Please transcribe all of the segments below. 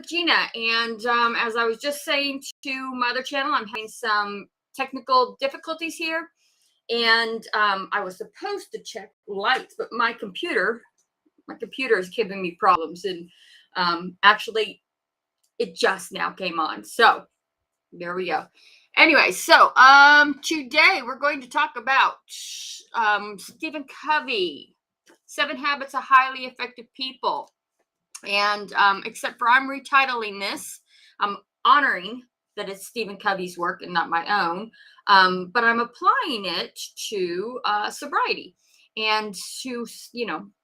Jeanna, and as I was just saying to my other channel, I'm having some technical difficulties here, and I was supposed to check lights, but my computer is giving me problems, and actually, it just now came on. So there we go. Anyway, so today we're going to talk about Stephen Covey, 7 Habits of Highly Effective People. And except for I'm retitling this, I'm honoring that it's Stephen Covey's work and not my own, but I'm applying it to sobriety and to,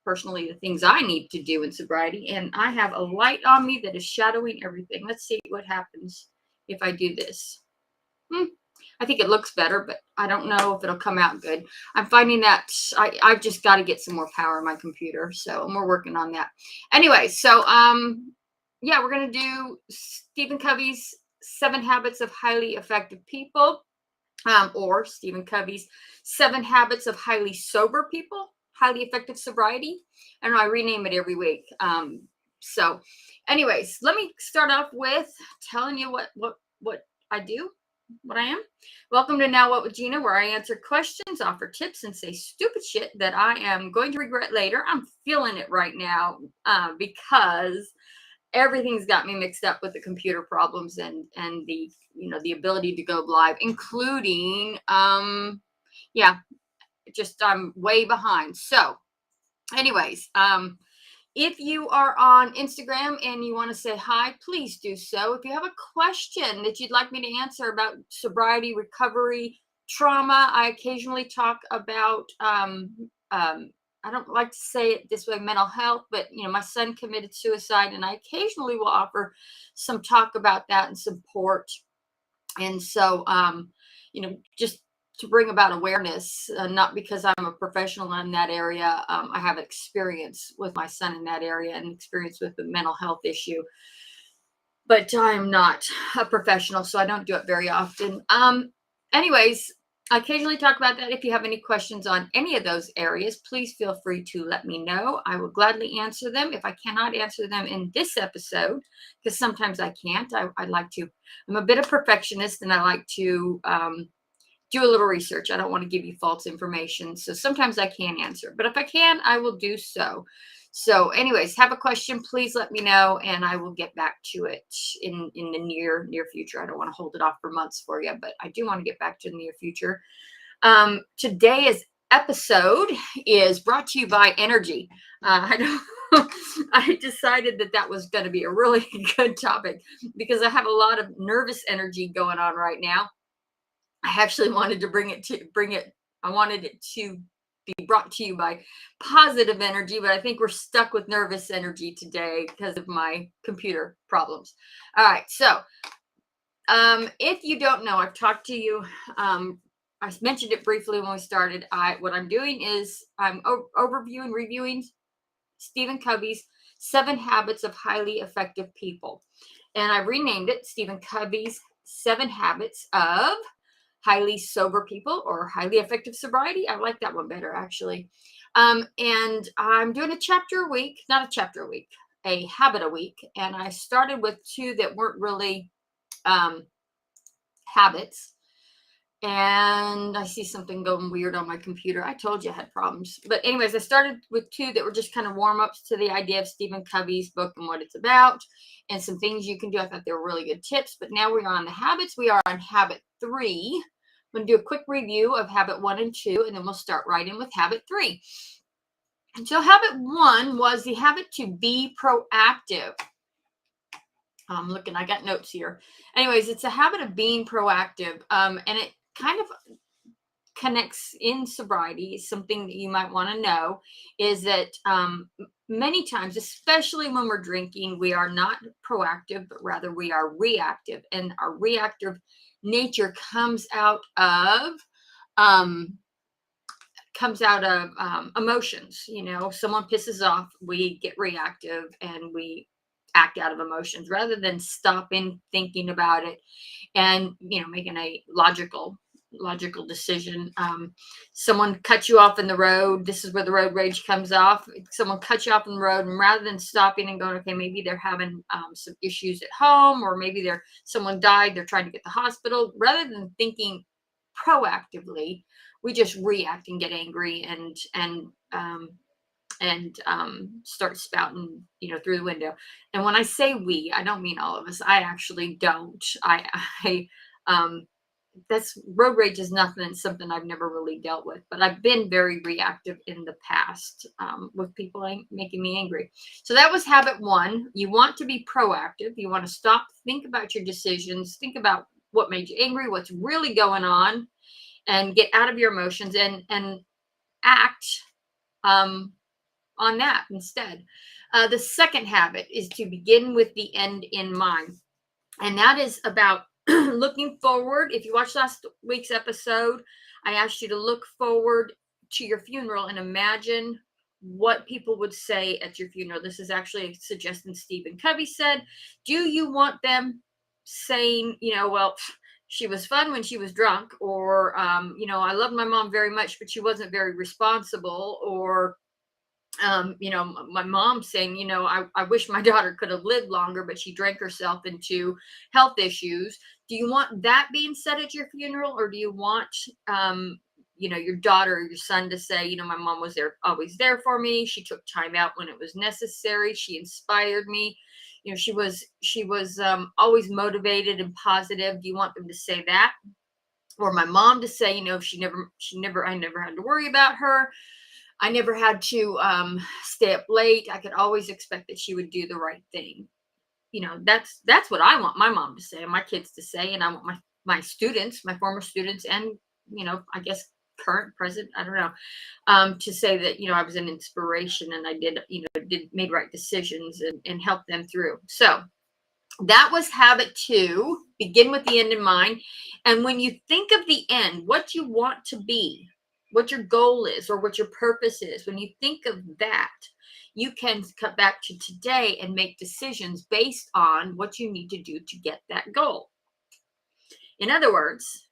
personally the things I need to do in sobriety. And I have a light on me that is shadowing everything. Let's see what happens if I do this. I think it looks better, but I don't know if it'll come out good. I'm finding that I've just got to get some more power in my computer. So we're working on that. Anyway, so yeah, we're going to do Stephen Covey's 7 Habits of Highly Effective People, or Stephen Covey's 7 Habits of Highly Sober People, Highly Effective Sobriety. And I rename it every week. So anyways, let me start off with telling you what I do. What I am. Welcome to Now What with Jeanna, where I answer questions, offer tips, and say stupid shit that I am going to regret later. I'm feeling it right now because everything's got me mixed up with the computer problems and the the ability to go live, including yeah, just I'm way behind. So, anyways, if you are on Instagram and you want to say hi, please do so. If you have a question that you'd like me to answer about sobriety, recovery, trauma, I occasionally talk about, I don't like to say it this way, mental health, but, my son committed suicide, and I occasionally will offer some talk about that and support. And so, just to bring about awareness, not because I'm a professional in that area. I have experience with my son in that area and experience with the mental health issue, but I'm not a professional, so I don't do it very often. Anyways, I occasionally talk about that. If you have any questions on any of those areas, please feel free to let me know. I will gladly answer them. If I cannot answer them in this episode, because sometimes I can't, I'd like to. I'm a bit of perfectionist, and I like to do a little research. I don't want to give you false information. So sometimes I can't answer, but if I can, I will do so. So anyways, have a question, please let me know, and I will get back to it in the near future. I don't want to hold it off for months for you, but I do want to get back to the near future. Today's episode is brought to you by energy. I decided that was going to be a really good topic because I have a lot of nervous energy going on right now. I actually wanted to I wanted it to be brought to you by positive energy, but I think we're stuck with nervous energy today because of my computer problems. All right. So, if you don't know, I've talked to you, I mentioned it briefly when we started. What I'm doing is I'm reviewing Stephen Covey's 7 Habits of Highly Effective People. And I renamed it Stephen Covey's 7 Habits of Highly Sober People, or Highly Effective Sobriety. I like that one better, actually. And I'm doing a habit a week. And I started with 2 that weren't really habits. And I see something going weird on my computer. I told you I had problems. But anyways, I started with 2 that were just kind of warm-ups to the idea of Stephen Covey's book and what it's about, and some things you can do. I thought they were really good tips. But now we're on the habits. We are on habit 3. I'm going to do a quick review of habit 1 and 2, and then we'll start right in with habit 3. And so habit 1 was the habit to be proactive. I'm looking, I got notes here. Anyways, it's a habit of being proactive. And it kind of connects in sobriety. Something that you might want to know is that many times, especially when we're drinking, we are not proactive, but rather we are reactive. And our reactive nature comes out of emotions. Someone pisses off, we get reactive and we act out of emotions rather than stopping, thinking about it, and making a logical logical decision. Someone cut you off in the road. This is where the road rage comes off. Someone cut you off in the road, and rather than stopping and going, okay, maybe they're having some issues at home, or maybe someone died, they're trying to get to the hospital. Rather than thinking proactively, we just react and get angry and start spouting, through the window. And when I say we, I don't mean all of us. I actually don't. I that's road rage is something I've never really dealt with, but I've been very reactive in the past with people making me angry. So that was habit one. You want to be proactive. You want to stop, think about your decisions, think about what made you angry, what's really going on, and get out of your emotions and act on that instead. The second habit is to begin with the end in mind. And that is about looking forward. If you watched last week's episode, I asked you to look forward to your funeral and imagine what people would say at your funeral. This is actually a suggestion Stephen Covey said. Do you want them saying, well, she was fun when she was drunk, or, I love my mom very much, but she wasn't very responsible, or, my mom saying, I wish my daughter could have lived longer, but she drank herself into health issues. Do you want that being said at your funeral, or do you want, your daughter or your son to say, my mom was always there for me. She took time out when it was necessary. She inspired me. She was always motivated and positive. Do you want them to say that? Or my mom to say, I never had to worry about her. I never had to stay up late. I could always expect that she would do the right thing. That's what I want my mom to say and my kids to say. And I want my students, my former students, and, I guess current, present, I don't know, to say that, I was an inspiration and I made right decisions and helped them through. So that was habit two, begin with the end in mind. And when you think of the end, what you want to be, what your goal is, or what your purpose is, when you think of that, you can cut back to today and make decisions based on what you need to do to get that goal. In other words,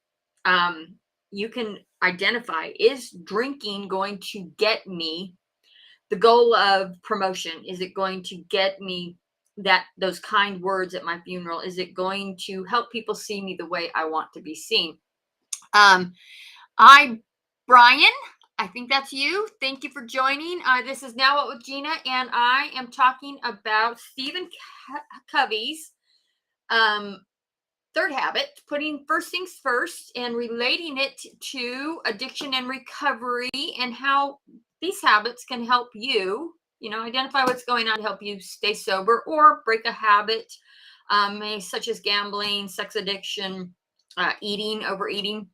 you can identify, is drinking going to get me the goal of promotion? Is it going to get me those kind words at my funeral? Is it going to help people see me the way I want to be seen? Brian, I think that's you. Thank you for joining. This is Now What with Jeanna, and I am talking about Stephen Covey's third habit, putting first things first and relating it to addiction and recovery, and how these habits can help you, identify what's going on to help you stay sober or break a habit, such as gambling, sex addiction, overeating.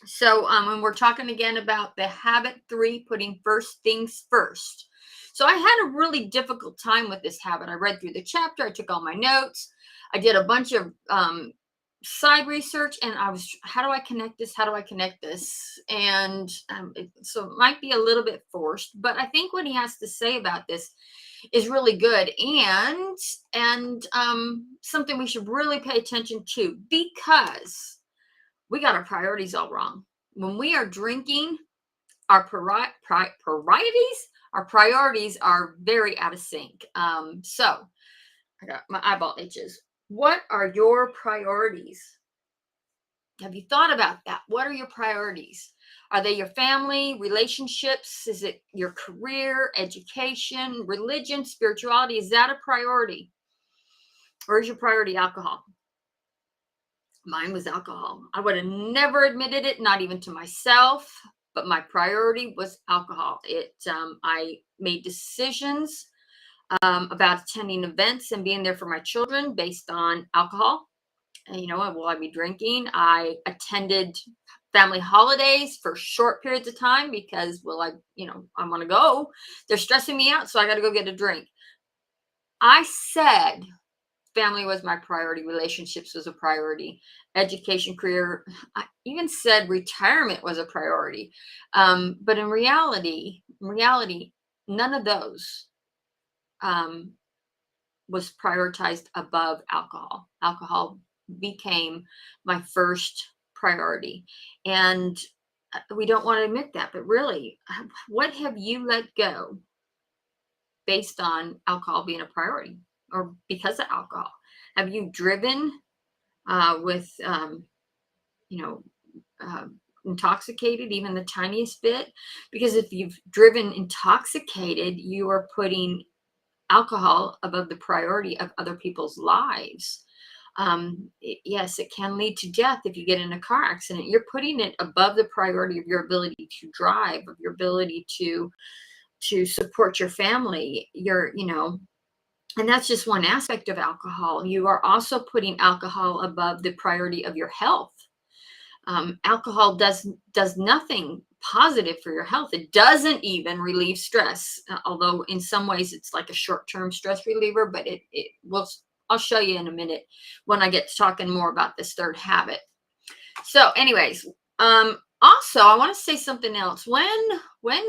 So when we're talking again about the habit 3, putting first things first. So I had a really difficult time with this habit. I read through the chapter. I took all my notes. I did a bunch of side research, and how do I connect this? How do I connect this? And so it might be a little bit forced, but I think what he has to say about this is really good, and something we should really pay attention to, because we got our priorities all wrong. When we are drinking, our priorities are very out of sync. So I got my eyeball itches. What are your priorities? Have you thought about that? What are your priorities? Are they your family, relationships? Is it your career, education, religion, spirituality? Is that a priority? Or is your priority alcohol? Mine was alcohol. I would have never admitted it, not even to myself, but my priority was alcohol. I made decisions about attending events and being there for my children based on alcohol. And, will I be drinking? I attended family holidays for short periods of time because, I want to go. They're stressing me out, so I got to go get a drink. I said family was my priority. Relationships was a priority. Education, career. I even said retirement was a priority. But in reality, none of those was prioritized above alcohol. Alcohol became my first priority. And we don't want to admit that, but really, what have you let go based on alcohol being a priority or because of alcohol? Have you driven with, you know, uh, intoxicated even the tiniest bit? Because if you've driven intoxicated, you are putting alcohol above the priority of other people's lives. Yes, it can lead to death if you get in a car accident. You're putting it above the priority of your ability to drive, of your ability to support your family. And that's just one aspect of alcohol. You are also putting alcohol above the priority of your health. Alcohol does nothing positive for your health. It doesn't even relieve stress, although in some ways it's like a short-term stress reliever. But it will. I'll show you in a minute when I get to talking more about this third habit. So, anyways, also I want to say something else. When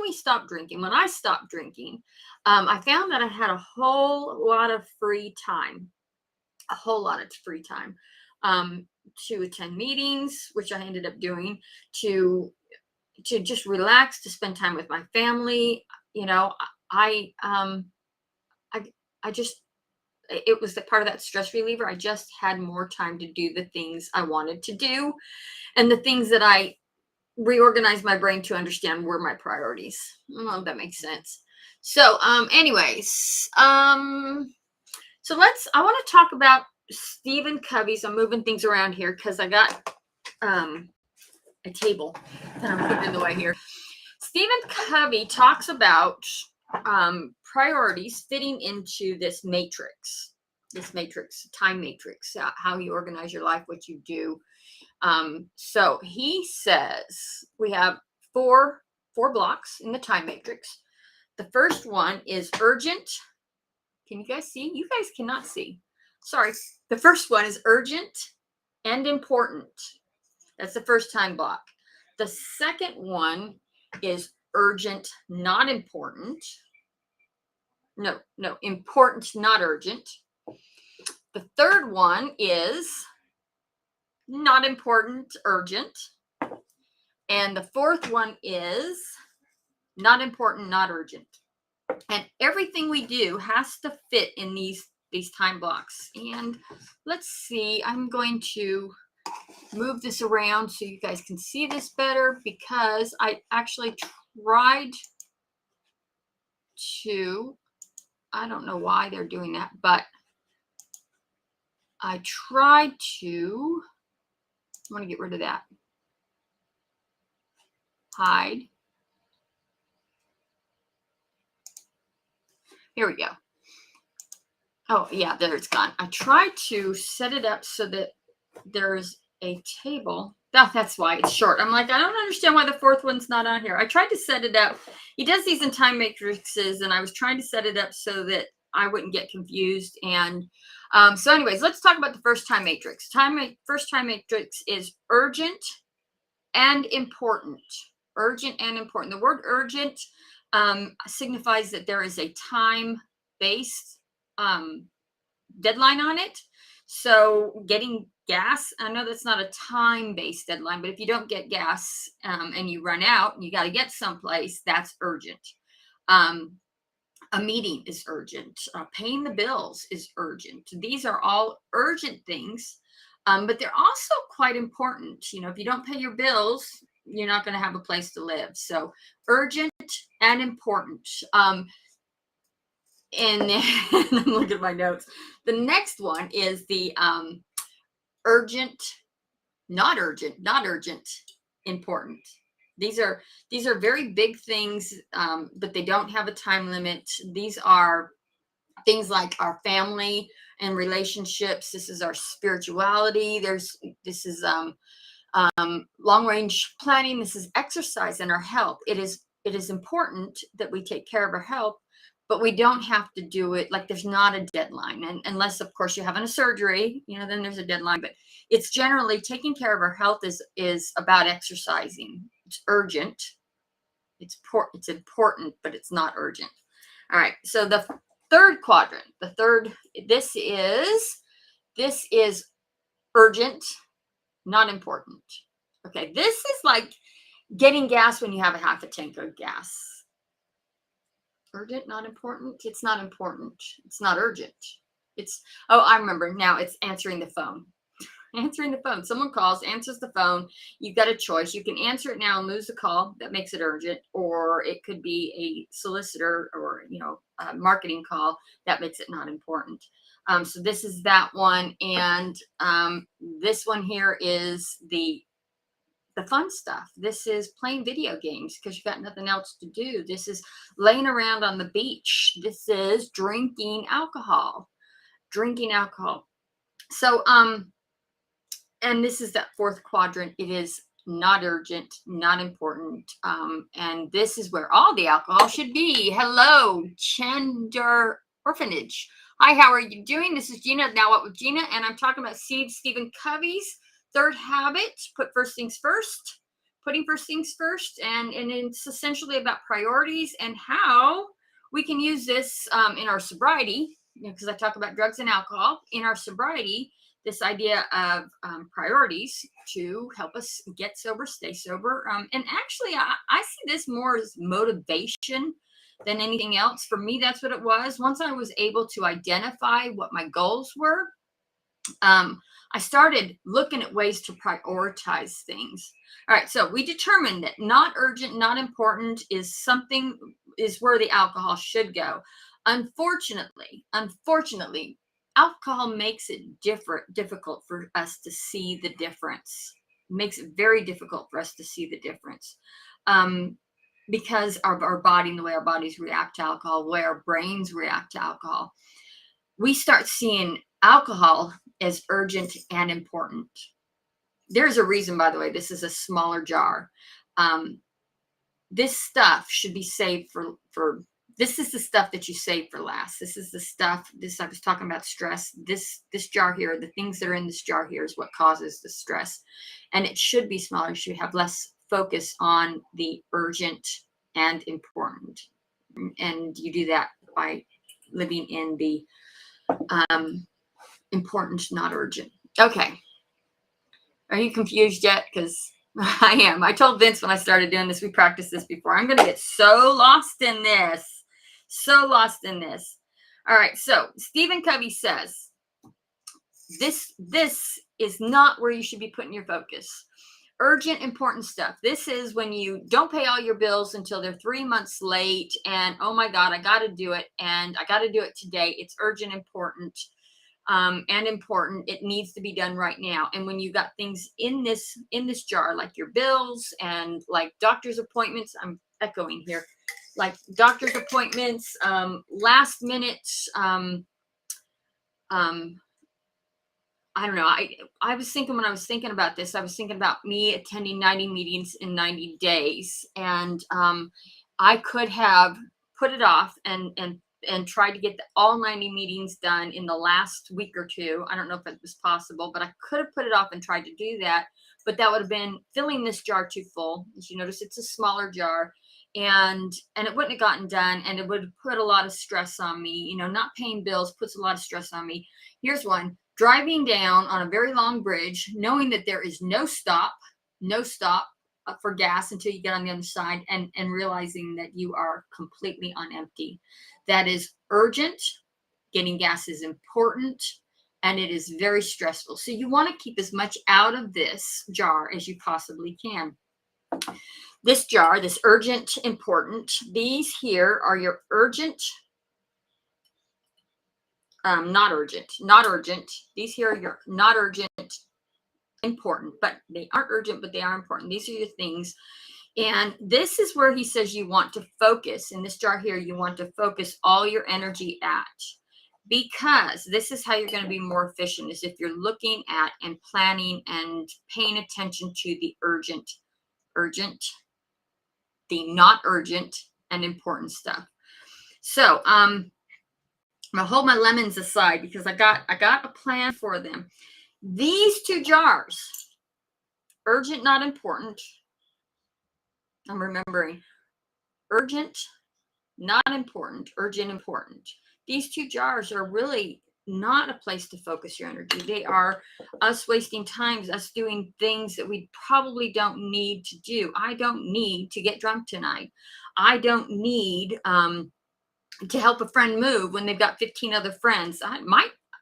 we stopped drinking, when I stopped drinking, I found that I had a whole lot of free time, a whole lot of free time. To attend meetings, which I ended up doing, to just relax, to spend time with my family. You know, I I I just it was the part of that stress reliever. I just had more time to do the things I wanted to do and the things that I reorganized my brain to understand were my priorities. I don't know if that makes sense. So, so I want to talk about Stephen Covey's. I'm moving things around here because I got a table that I'm putting in the way here. Stephen Covey talks about priorities fitting into this time matrix, how you organize your life, what you do. So he says we have four blocks in the time matrix. The first one is urgent. Can you guys see? You guys cannot see. Sorry. The first one is urgent and important. That's the first time block. The second one is urgent, not important. No, important, not urgent. The third one is not important, urgent. And the fourth one is not important, not urgent. And everything we do has to fit in these time blocks. And let's see, I'm going to move this around so you guys can see this better, because I actually tried to, I don't know why they're doing that, but I tried to, I want to get rid of that. Hide. Here we go. Oh, yeah, there it's gone. I tried to set it up so that there's a table. That's why it's short. I'm like, I don't understand why the fourth one's not on here. I tried to set it up. He does these in time matrices, and I was trying to set it up so that I wouldn't get confused. And so anyways, let's talk about the first time matrix. First time matrix is urgent and important. Urgent and important. The word urgent signifies that there is a time-based deadline on it. So getting gas, I know that's not a time-based deadline, but if you don't get gas and you run out and you got to get someplace, that's urgent. A meeting is urgent. Paying the bills is urgent. These are all urgent things, but they're also quite important. You know, if you don't pay your bills, you're not going to have a place to live. So urgent and important. And I'm looking at my notes. The next one is the urgent, not urgent, important. These are very big things, but they don't have a time limit. These are things like our family and relationships. This is our spirituality. This is long range planning. This is exercise and our health. It is important that we take care of our health, but we don't have to do it like there's not a deadline. And unless, of course, you're having a surgery, you know, then there's a deadline. But it's generally taking care of our health is about exercising. It's urgent. It's important, but it's not urgent. All right. So the third quadrant, this is urgent, not important. Okay, this is like getting gas when you have a half a tank of gas. Urgent, not important. It's not important. It's not urgent. It's, oh, I remember now. It's answering the phone. Answering the phone. Someone calls, answers the phone. You've got a choice. You can answer it now and lose the call. That makes it urgent. Or it could be a solicitor or, a marketing call. That makes it not important. So this is that one. And this one here is the fun stuff. This is playing video games because you've got nothing else to do. This is laying around on the beach. This is drinking alcohol. Drinking alcohol. So, and this is that fourth quadrant. It is not urgent, not important. And this is where all the alcohol should be. Hello, Gender Orphanage. Hi, how are you doing? This is Jeanna, Now What with Jeanna, and I'm talking about Stephen Covey's third habit, put first things first, putting first things first. And it's essentially about priorities and how we can use this in our sobriety, because I talk about drugs and alcohol in our sobriety, this idea of priorities to help us get sober, stay sober. And actually, I see this more as motivation than anything else. For me, that's what it was. Once I was able to identify what my goals were, I started looking at ways to prioritize things. All right, so we determined that not urgent, not important is where the alcohol should go. Unfortunately, alcohol makes it difficult for us to see the difference. It makes it very difficult for us to see the difference. Because of our body and the way our bodies react to alcohol, the way our brains react to alcohol. We start seeing alcohol as urgent and important. There's a reason, by the way, this is a smaller jar. This stuff should be saved for this is the stuff that you save for last. This is the stuff, I was talking about stress. This jar here, the things that are in this jar here is what causes the stress. And it should be smaller. You should have less focus on the urgent and important. And you do that by living in the important, not urgent. Okay. Are you confused yet? Because I am. I told Vince when I started doing this, we practiced this before. I'm going to get so lost in this. So lost in this. All right. So Stephen Covey says, this is not where you should be putting your focus. Urgent, important stuff. This is when you don't pay all your bills until they're 3 months late. And oh my God, I got to do it. And I got to do it today. It's urgent, important. And important. It needs to be done right now. And when you got things in this jar, like your bills and like doctor's appointments, I'm echoing here, like doctor's appointments, last minute, I don't know. I was thinking when I was thinking about this, I was thinking about me attending 90 meetings in 90 days. And I could have put it off and tried to get all 90 meetings done in the last week or two. I don't know if it was possible, but I could have put it off and tried to do that. But that would have been filling this jar too full. As you notice, it's a smaller jar. And it wouldn't have gotten done. And it would have put a lot of stress on me. Not paying bills puts a lot of stress on me. Here's one. Driving down on a very long bridge, knowing that there is no stop for gas until you get on the other side, and realizing that you are completely on empty. That is urgent. Getting gas is important, and it is very stressful. So you want to keep as much out of this jar as you possibly can. This jar, this urgent, important, these here are your urgent, not urgent. These here are your not urgent, important, but they aren't urgent, but they are important. These are your things. And this is where he says you want to focus. In this jar here, you want to focus all your energy at, because this is how you're going to be more efficient, is if you're looking at and planning and paying attention to the urgent, the not urgent, and important stuff. So, I'm gonna hold my lemons aside because I got a plan for them. These two jars, urgent, not important. I'm remembering urgent, not important, urgent, important. These two jars are really not a place to focus your energy. They are us wasting time, us doing things that we probably don't need to do. I don't need to get drunk tonight. I don't need to help a friend move when they've got 15 other friends.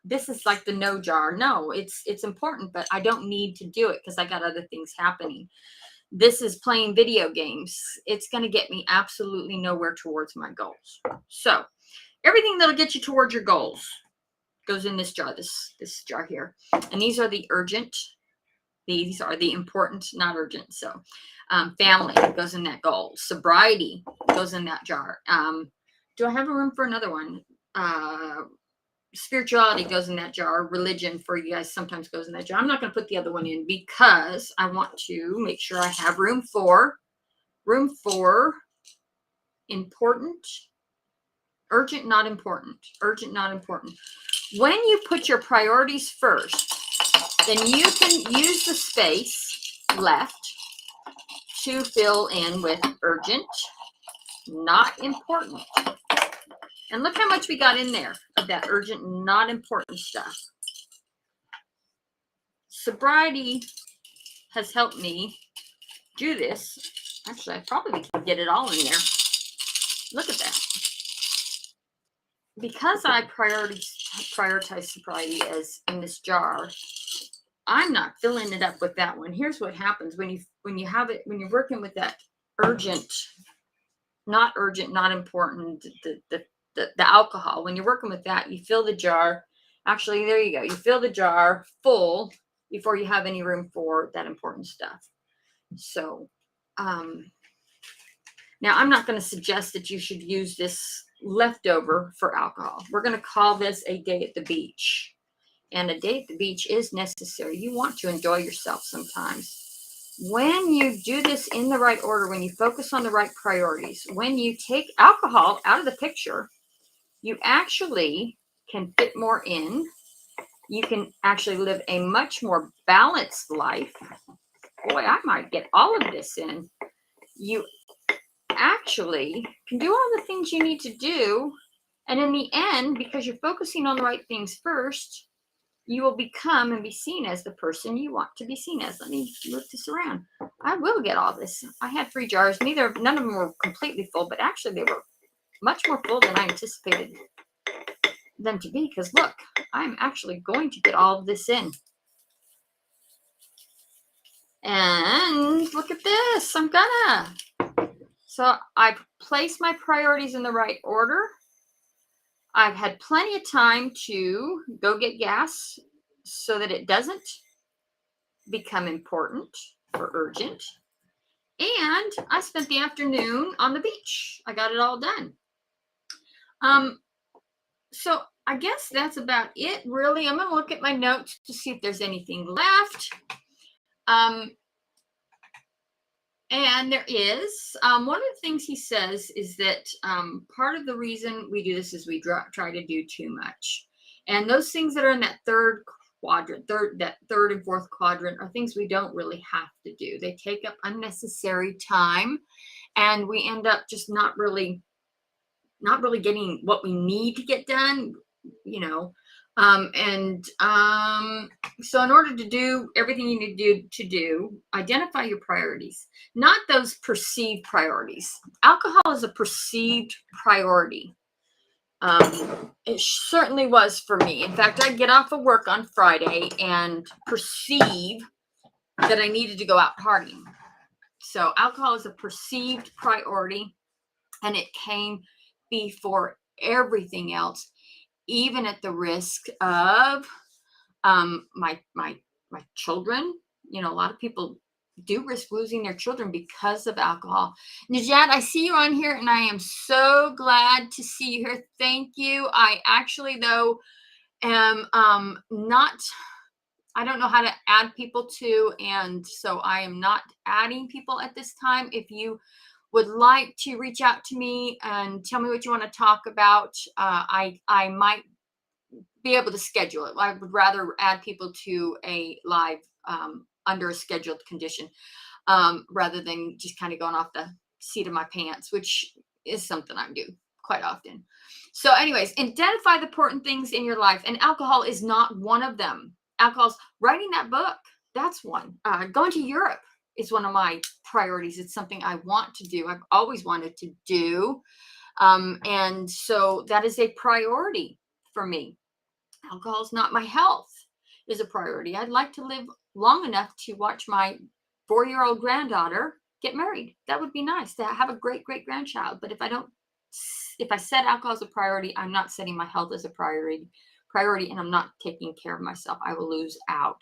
This is like the no jar. No, it's important, but I don't need to do it because I got other things happening. This is playing video games. It's going to get me absolutely nowhere towards my goals. So everything that'll get you towards your goals goes in this jar, this jar here. And these are the urgent. These are the important, not urgent. So family goes in that goal. Sobriety goes in that jar. Do I have a room for another one? Spirituality goes in that jar. Religion for you guys sometimes goes in that jar. I'm not going to put the other one in because I want to make sure I have room for important, urgent, not important, urgent, not important. When you put your priorities first, then you can use the space left to fill in with urgent, not important. And look how much we got in there of that urgent, not important stuff. Sobriety has helped me do this. Actually, I probably can get it all in there. Look at that. Because I prioritize sobriety as in this jar, I'm not filling it up with that one. Here's what happens when you have it, when you're working with that urgent, not important, the alcohol. When you're working with that, you fill the jar. Actually, there you go. You fill the jar full before you have any room for that important stuff. So, now I'm not going to suggest that you should use this leftover for alcohol. We're going to call this a day at the beach. And a day at the beach is necessary. You want to enjoy yourself sometimes. When you do this in the right order, when you focus on the right priorities, when you take alcohol out of the picture, you actually can fit more in. You can actually live a much more balanced life. Boy, I might get all of this in. You actually can do all the things you need to do. And in the end, because you're focusing on the right things first, you will become and be seen as the person you want to be seen as. Let me move this around. I will get all this. I had 3 jars. None of them were completely full, but actually they were much more full than I anticipated them to be, because look, I'm actually going to get all of this in. And look at this. So I've placed my priorities in the right order. I've had plenty of time to go get gas so that it doesn't become important or urgent. And I spent the afternoon on the beach. I got it all done. So I guess that's about it, really. I'm going to look at my notes to see if there's anything left. And there is. One of the things he says is that part of the reason we do this is we try to do too much. And those things that are in that third quadrant, third and fourth quadrant, are things we don't really have to do. They take up unnecessary time, and we end up just not really getting what we need to get done, you know. So in order to do everything you need to do, identify your priorities, not those perceived priorities. Alcohol is a perceived priority. It certainly was for me. In fact, I'd get off of work on Friday and perceive that I needed to go out partying. So alcohol is a perceived priority, and it came before everything else, even at the risk of my children. You know, a lot of people do risk losing their children because of alcohol. Najat, I see you on here, and I am so glad to see you here. Thank you. I actually, though, am I don't know how to add people to, and so I am not adding people at this time. If you would like to reach out to me and tell me what you want to talk about, I might be able to schedule it. I would rather add people to a live under a scheduled condition rather than just kind of going off the seat of my pants, which is something I do quite often. So, anyways, identify the important things in your life, and alcohol is not one of them. Alcohol's writing that book. That's one. Going to Europe is one of my priorities. It's something I want to do. I've always wanted to do. And so that is a priority for me. Alcohol is not my health is a priority. I'd like to live long enough to watch my 4-year-old granddaughter get married. That would be nice to have a great great grandchild. But if I set alcohol as a priority, I'm not setting my health as a priority, and I'm not taking care of myself. I will lose out.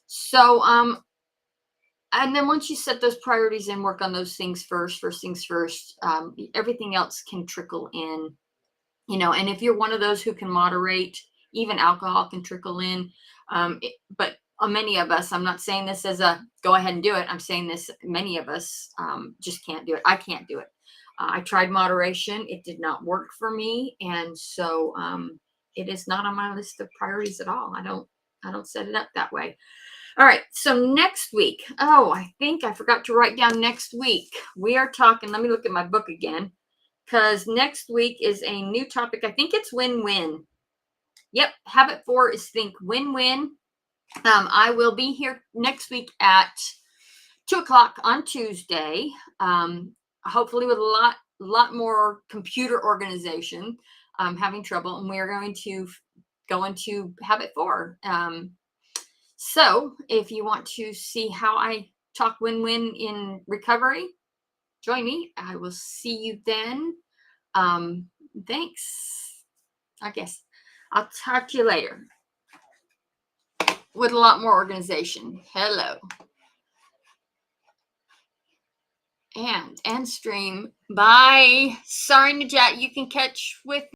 So, and then once you set those priorities and work on those things first things first, everything else can trickle in, and if you're one of those who can moderate, even alcohol can trickle in. But many of us, I'm not saying this as a go ahead and do it. I'm saying this, many of us just can't do it. I can't do it. I tried moderation. It did not work for me. And so it is not on my list of priorities at all. I don't set it up that way. All right. So next week, I think I forgot to write down next week. We are talking, let me look at my book again, because next week is a new topic. I think it's win-win. Yep. Habit 4 is think win-win. I will be here next week at 2:00 on Tuesday. Hopefully with a lot more computer organization. I'm having trouble, and we are going to go into habit 4. So if you want to see how I talk win-win in recovery, join me. I will see you then. Thanks. I guess I'll talk to you later with a lot more organization. Hello. And stream. Bye. Sorry, Najat, you can catch with